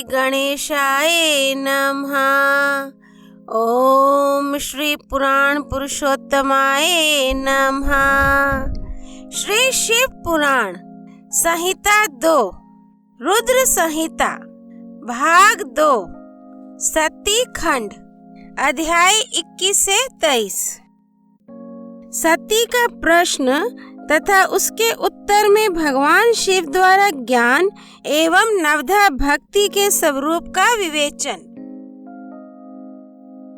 श्री गणेशाय नमः। ओम श्री पुराण पुरुषोत्तमाय नमः। श्री शिव पुराण संहिता 2 रुद्र संहिता भाग 2 सती खंड अध्याय 21 से 23। सती का प्रश्न तथा उसके उत्तर में भगवान शिव द्वारा ज्ञान एवं नवधा भक्ति के स्वरूप का विवेचन।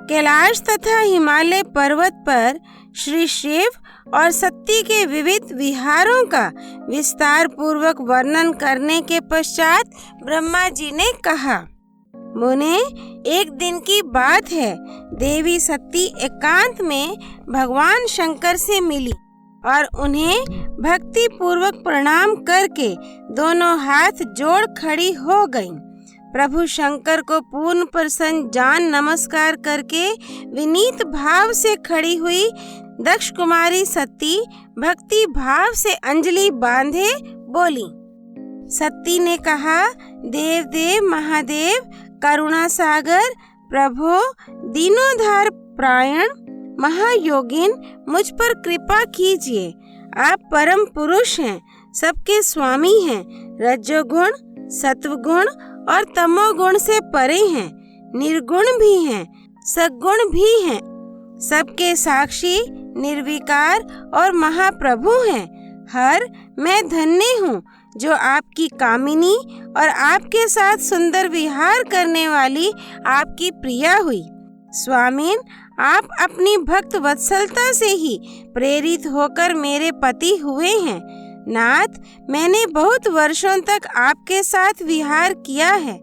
कैलाश तथा हिमालय पर्वत पर श्री शिव और सती के विविध विहारों का विस्तार पूर्वक वर्णन करने के पश्चात ब्रह्मा जी ने कहा, मुने, एक दिन की बात है, देवी सती एकांत में भगवान शंकर से मिली और उन्हें भक्ति पूर्वक प्रणाम करके दोनों हाथ जोड़ खड़ी हो गईं। प्रभु शंकर को पूर्ण प्रसन्न जान नमस्कार करके विनीत भाव से खड़ी हुई दक्ष कुमारी सती भक्ति भाव से अंजलि बांधे बोली। सती ने कहा, देव देव महादेव, करुणा सागर, प्रभो, दीनोद्धार प्रायण, महायोगिन, मुझ पर कृपा कीजिए। आप परम पुरुष हैं, सबके स्वामी हैं, रजोगुण, सत्वगुण और तमोगुण से परे हैं, निर्गुण भी हैं, सद्गुण भी हैं, सबके साक्षी, निर्विकार और महाप्रभु हैं। हर मैं धन्य हूँ जो आपकी कामिनी और आपके साथ सुंदर विहार करने वाली आपकी प्रिया हुई। स्वामीन, आप अपनी भक्त वत्सलता से ही प्रेरित होकर मेरे पति हुए हैं। नाथ, मैंने बहुत वर्षों तक आपके साथ विहार किया है।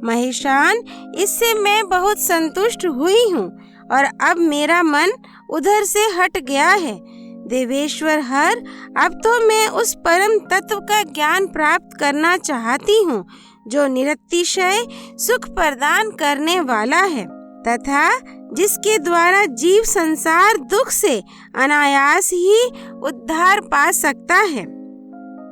महेशान, इससे मैं बहुत संतुष्ट हुई हूँ और अब मेरा मन उधर से हट गया है। देवेश्वर हर, अब तो मैं उस परम तत्व का ज्ञान प्राप्त करना चाहती हूँ जो निरतिशय सुख प्रदान करने वाला है तथा जिसके द्वारा जीव संसार दुख से अनायास ही उद्धार पा सकता है।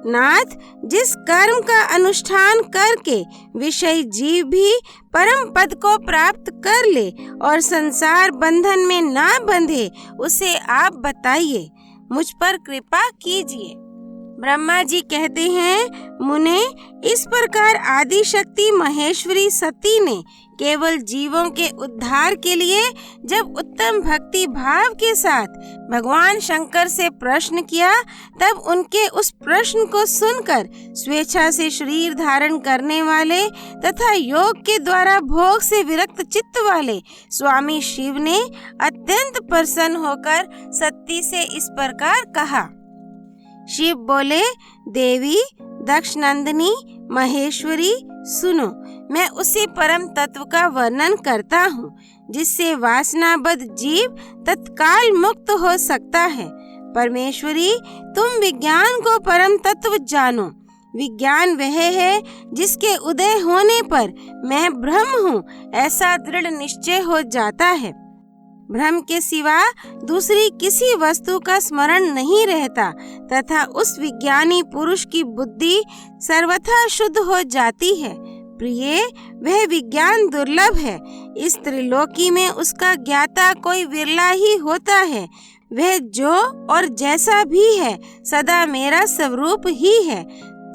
नाथ, जिस कर्म का अनुष्ठान करके विषय जीव भी परम पद को प्राप्त कर ले और संसार बंधन में ना बंधे, उसे आप बताइए, मुझ पर कृपा कीजिए। ब्रह्मा जी कहते हैं, मुने, इस प्रकार आदि शक्ति महेश्वरी सती ने केवल जीवों के उद्धार के लिए जब उत्तम भक्ति भाव के साथ भगवान शंकर से प्रश्न किया, तब उनके उस प्रश्न को सुनकर स्वेच्छा से शरीर धारण करने वाले तथा योग के द्वारा भोग से विरक्त चित्त वाले स्वामी शिव ने अत्यंत प्रसन्न होकर सती से इस प्रकार कहा। शिव बोले, देवी दक्ष नंदिनी महेश्वरी, सुनो, मैं उसी परम तत्व का वर्णन करता हूँ जिससे वासनाबद्ध जीव तत्काल मुक्त हो सकता है। परमेश्वरी, तुम विज्ञान को परम तत्व जानो। विज्ञान वह है जिसके उदय होने पर मैं ब्रह्म हूँ ऐसा दृढ़ निश्चय हो जाता है। ब्रह्म के सिवा दूसरी किसी वस्तु का स्मरण नहीं रहता तथा उस विज्ञानी पुरुष की बुद्धि सर्वथा शुद्ध हो जाती है। प्रिय, वह विज्ञान दुर्लभ है। इस त्रिलोकी में उसका ज्ञाता कोई विरला ही होता है। वह जो और जैसा भी है सदा मेरा स्वरूप ही है,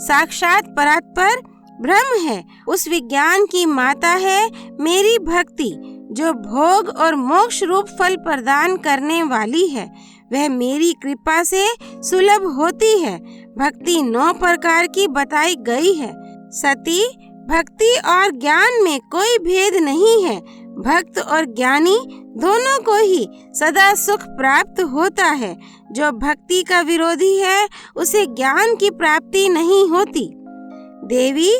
साक्षात परात्पर ब्रह्म है। उस विज्ञान की माता है मेरी भक्ति जो भोग और मोक्ष रूप फल प्रदान करने वाली है। वह मेरी कृपा से सुलभ होती है। भक्ति 9 प्रकार की बताई गई है। सती, भक्ति और ज्ञान में कोई भेद नहीं है। भक्त और ज्ञानी दोनों को ही सदा सुख प्राप्त होता है। जो भक्ति का विरोधी है उसे ज्ञान की प्राप्ति नहीं होती। देवी,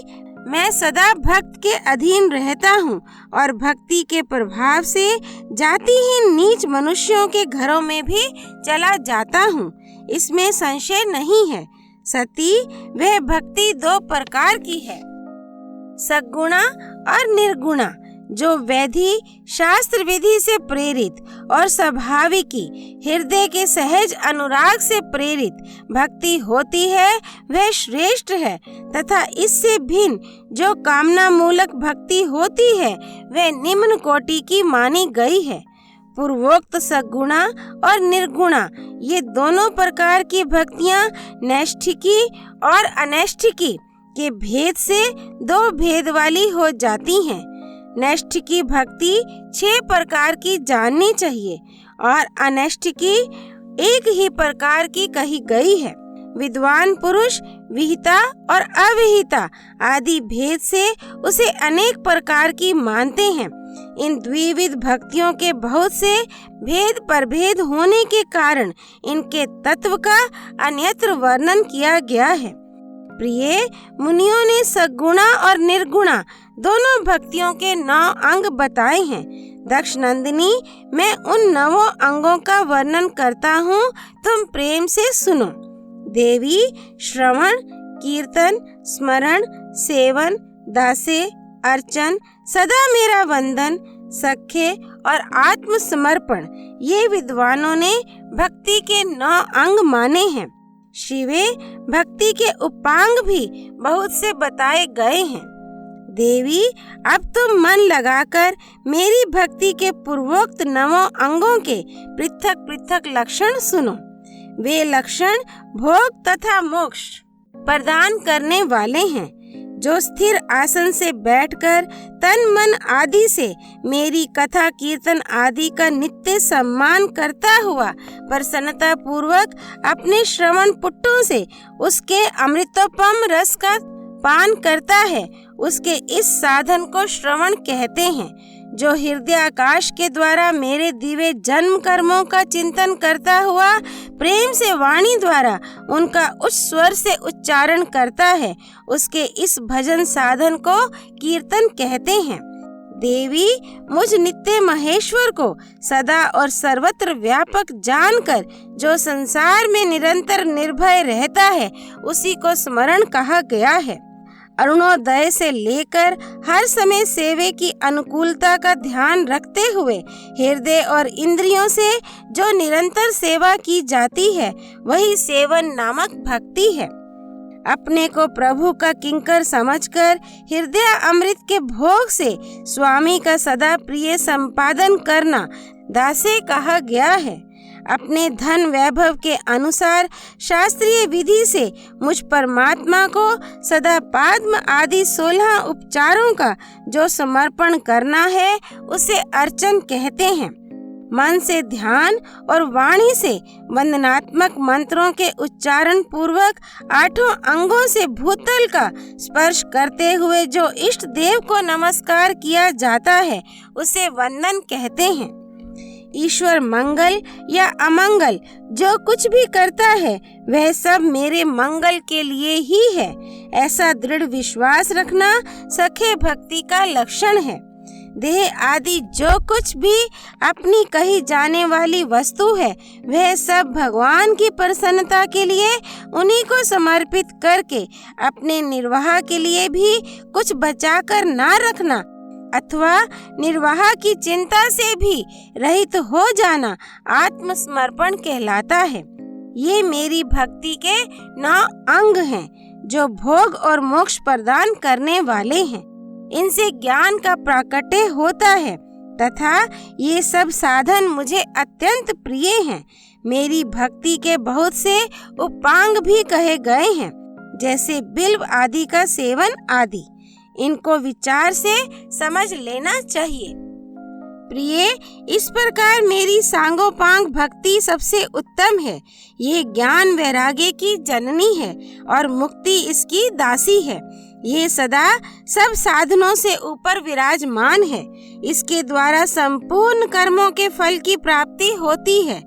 मैं सदा भक्त के अधीन रहता हूँ और भक्ति के प्रभाव से जातिहीन नीच मनुष्यों के घरों में भी चला जाता हूँ, इसमें संशय नहीं है। सती, वह भक्ति 2 प्रकार की है, सगुणा और निर्गुणा, जो वैधि शास्त्र विधि से प्रेरित और स्वाभाविकी हृदय के सहज अनुराग से प्रेरित भक्ति होती है वह श्रेष्ठ है, तथा इससे भिन्न जो कामना मूलक भक्ति होती है वह निम्न कोटि की मानी गई है। पूर्वोक्त सगुणा और निर्गुणा ये दोनों प्रकार की भक्तियां नैष्ठिकी और अनैष्ठिकी के भेद से दो भेद वाली हो जाती हैं। नैष्ठिकी भक्ति 6 प्रकार की जाननी चाहिए और अनैष्ठिकी एक ही प्रकार की कही गई है। विद्वान पुरुष विहिता और अविहिता आदि भेद से उसे अनेक प्रकार की मानते हैं। इन द्विविध भक्तियों के बहुत से भेद प्रभेद होने के कारण इनके तत्व का अन्यत्र वर्णन किया गया है। प्रिय मुनियों ने सगुणा और निर्गुणा दोनों भक्तियों के 9 अंग बताए हैं। दक्ष नंदिनी, मैं उन 9 अंगों का वर्णन करता हूँ, तुम प्रेम से सुनो। देवी, श्रवण, कीर्तन, स्मरण, सेवन, दासे, अर्चन, सदा मेरा वंदन, सख्य और आत्मसमर्पण ये विद्वानों ने भक्ति के 9 अंग माने हैं। शिवे, भक्ति के उपांग भी बहुत से बताए गए हैं। देवी, अब तुम मन लगाकर मेरी भक्ति के पूर्वोक्त 9 अंगों के पृथक पृथक लक्षण सुनो। वे लक्षण भोग तथा मोक्ष प्रदान करने वाले हैं। जो स्थिर आसन से बैठकर तन मन आदि से मेरी कथा कीर्तन आदि का नित्य सम्मान करता हुआ प्रसन्नता पूर्वक अपने श्रवण पुट्टों से उसके अमृतोपम रस का पान करता है, उसके इस साधन को श्रवण कहते हैं। जो हृदय आकाश के द्वारा मेरे दिव्य जन्म कर्मों का चिंतन करता हुआ प्रेम से वाणी द्वारा उनका उच्च स्वर से उच्चारण करता है, उसके इस भजन साधन को कीर्तन कहते हैं। देवी, मुझ नित्य महेश्वर को सदा और सर्वत्र व्यापक जानकर जो संसार में निरंतर निर्भय रहता है उसी को स्मरण कहा गया है। अरुणोदय से लेकर हर समय सेवे की अनुकूलता का ध्यान रखते हुए हृदय और इंद्रियों से जो निरंतर सेवा की जाती है वही सेवन नामक भक्ति है। अपने को प्रभु का किंकर समझकर हृदय अमृत के भोग से स्वामी का सदा प्रिय संपादन करना दासे कहा गया है। अपने धन वैभव के अनुसार शास्त्रीय विधि से मुझ परमात्मा को सदा पाद्म आदि 16 उपचारों का जो समर्पण करना है उसे अर्चन कहते हैं। मन से ध्यान और वाणी से वंदनात्मक मंत्रों के उच्चारण पूर्वक 8 अंगों से भूतल का स्पर्श करते हुए जो इष्ट देव को नमस्कार किया जाता है उसे वंदन कहते हैं। ईश्वर मंगल या अमंगल जो कुछ भी करता है वह सब मेरे मंगल के लिए ही है, ऐसा दृढ़ विश्वास रखना सखे भक्ति का लक्षण है। देह आदि जो कुछ भी अपनी कही जाने वाली वस्तु है वह सब भगवान की प्रसन्नता के लिए उन्हीं को समर्पित करके अपने निर्वाह के लिए भी कुछ बचाकर ना रखना अथवा निर्वाह की चिंता से भी रहित हो जाना आत्मसमर्पण कहलाता है। ये मेरी भक्ति के 9 अंग हैं जो भोग और मोक्ष प्रदान करने वाले हैं। इनसे ज्ञान का प्राकट्य होता है तथा ये सब साधन मुझे अत्यंत प्रिय हैं। मेरी भक्ति के बहुत से उपांग भी कहे गए हैं, जैसे बिल्व आदि का सेवन आदि। इनको विचार से समझ लेना चाहिए। प्रिय, इस प्रकार मेरी सांगोपांग भक्ति सबसे उत्तम है। ये ज्ञान वैराग्य की जननी है और मुक्ति इसकी दासी है। ये सदा सब साधनों से ऊपर विराजमान है। इसके द्वारा संपूर्ण कर्मों के फल की प्राप्ति होती है।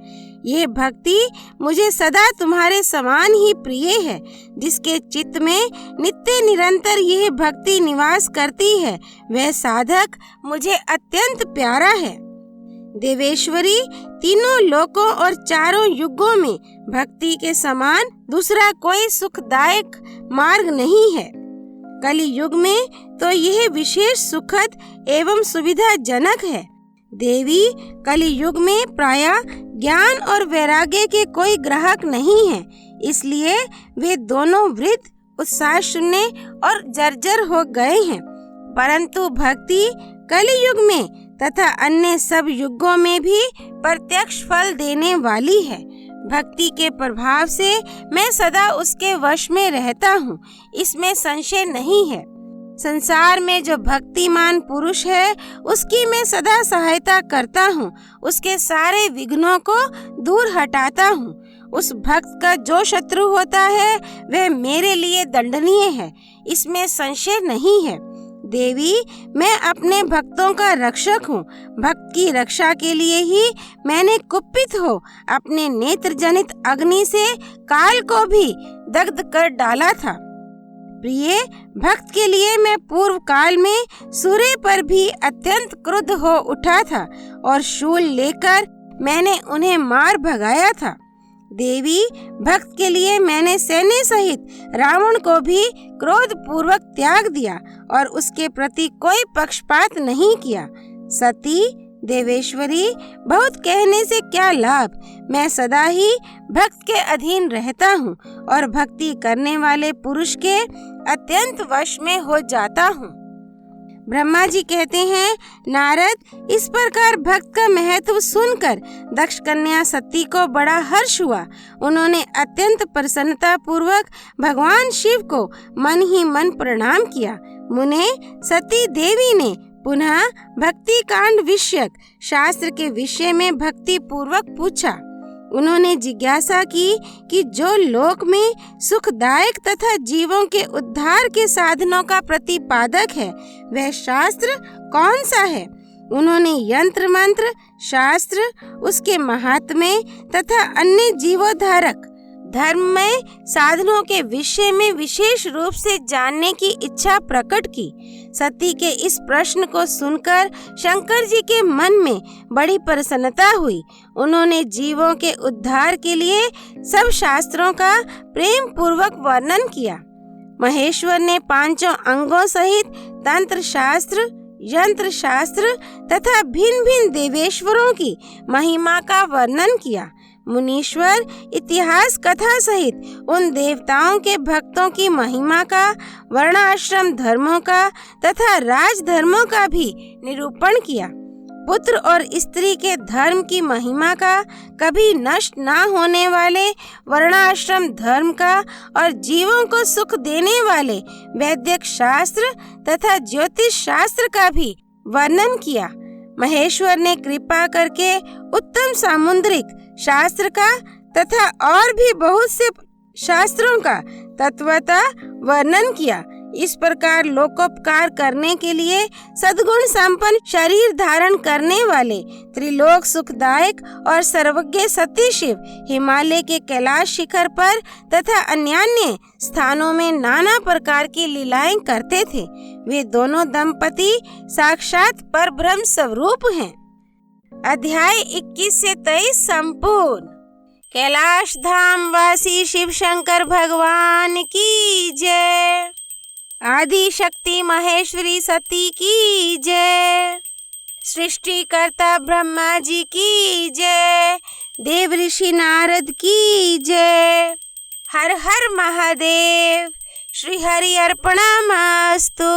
ये भक्ति मुझे सदा तुम्हारे समान ही प्रिय है। जिसके चित्त में नित्य निरंतर यह भक्ति निवास करती है वह साधक मुझे अत्यंत प्यारा है। देवेश्वरी, तीनों लोकों और चारों युगों में भक्ति के समान दूसरा कोई सुखदायक मार्ग नहीं है। कलि युग में तो यह विशेष सुखद एवं सुविधाजनक है। देवी, कलियुग में प्रायः ज्ञान और वैराग्य के कोई ग्राहक नहीं है, इसलिए वे दोनों वृद्ध, उत्साह शून्य और जर्जर हो गए हैं। परंतु भक्ति कलियुग में तथा अन्य सब युगों में भी प्रत्यक्ष फल देने वाली है। भक्ति के प्रभाव से मैं सदा उसके वश में रहता हूँ, इसमें संशय नहीं है। संसार में जो भक्तिमान पुरुष है उसकी मैं सदा सहायता करता हूँ, उसके सारे विघ्नों को दूर हटाता हूँ। उस भक्त का जो शत्रु होता है वह मेरे लिए दंडनीय है, इसमें संशय नहीं है। देवी, मैं अपने भक्तों का रक्षक हूँ। भक्त की रक्षा के लिए ही मैंने कुपित हो अपने नेत्र जनित अग्नि से काल को भी दग्ध कर डाला था। प्रिय, भक्त के लिए मैं पूर्व काल में सूर्य पर भी अत्यंत क्रुद्ध हो उठा था और शूल लेकर मैंने उन्हें मार भगाया था। देवी, भक्त के लिए मैंने सैन्य सहित रावण को भी क्रोध पूर्वक त्याग दिया और उसके प्रति कोई पक्षपात नहीं किया। सती, देवेश्वरी, बहुत कहने से क्या लाभ, मैं सदा ही भक्त के अधीन रहता हूँ और भक्ति करने वाले पुरुष के अत्यंत वश में हो जाता हूँ। ब्रह्मा जी कहते हैं, नारद, इस प्रकार भक्त का महत्व सुनकर दक्ष कन्या सती को बड़ा हर्ष हुआ। उन्होंने अत्यंत प्रसन्नता पूर्वक भगवान शिव को मन ही मन प्रणाम किया। मुने, सती देवी ने पुनः भक्ति कांड विषयक शास्त्र के विषय में भक्ति पूर्वक पूछा। उन्होंने जिज्ञासा की कि जो लोक में सुखदायक तथा जीवों के उद्धार के साधनों का प्रतिपादक है वह शास्त्र कौन सा है। उन्होंने यंत्र मंत्र शास्त्र, उसके महात्म्य तथा अन्य जीवोद्धारक धर्ममय साधनों के विषय में विशेष रूप से जानने की इच्छा प्रकट की। सती के इस प्रश्न को सुनकर शंकर जी के मन में बड़ी प्रसन्नता हुई। उन्होंने जीवों के उद्धार के लिए सब शास्त्रों का प्रेम पूर्वक वर्णन किया। महेश्वर ने पांचों अंगों सहित तंत्र शास्त्र, यंत्र शास्त्र तथा भिन्न भिन्न देवेश्वरों की महिमा का वर्णन किया। मुनीश्वर इतिहास कथा सहित उन देवताओं के भक्तों की महिमा का, वर्णाश्रम धर्मों का तथा राज धर्मों का भी निरूपण किया। पुत्र और स्त्री के धर्म की महिमा का, कभी नष्ट न होने वाले वर्णाश्रम धर्म का और जीवों को सुख देने वाले वैदिक शास्त्र तथा ज्योतिष शास्त्र का भी वर्णन किया। महेश्वर ने कृपा करके उत्तम सामुद्रिक शास्त्र का तथा और भी बहुत से शास्त्रों का तत्वतः वर्णन किया। इस प्रकार लोकोपकार करने के लिए सद्गुण संपन्न शरीर धारण करने वाले त्रिलोक सुखदायक और सर्वज्ञ सती शिव हिमालय के कैलाश शिखर पर तथा अन्यान्य स्थानों में नाना प्रकार की लीलाएं करते थे। वे दोनों दंपति साक्षात परब्रह्म स्वरूप हैं। अध्याय 21 से 23 संपूर्ण। कैलाश धाम वासी शिव शंकर भगवान की जय। आदि शक्ति महेश्वरी सती की जय। सृष्टिकर्ता ब्रह्मा जी की जय। देव ऋषि नारद की जय। हर हर महादेव। श्री हरि अर्पणमस्तु।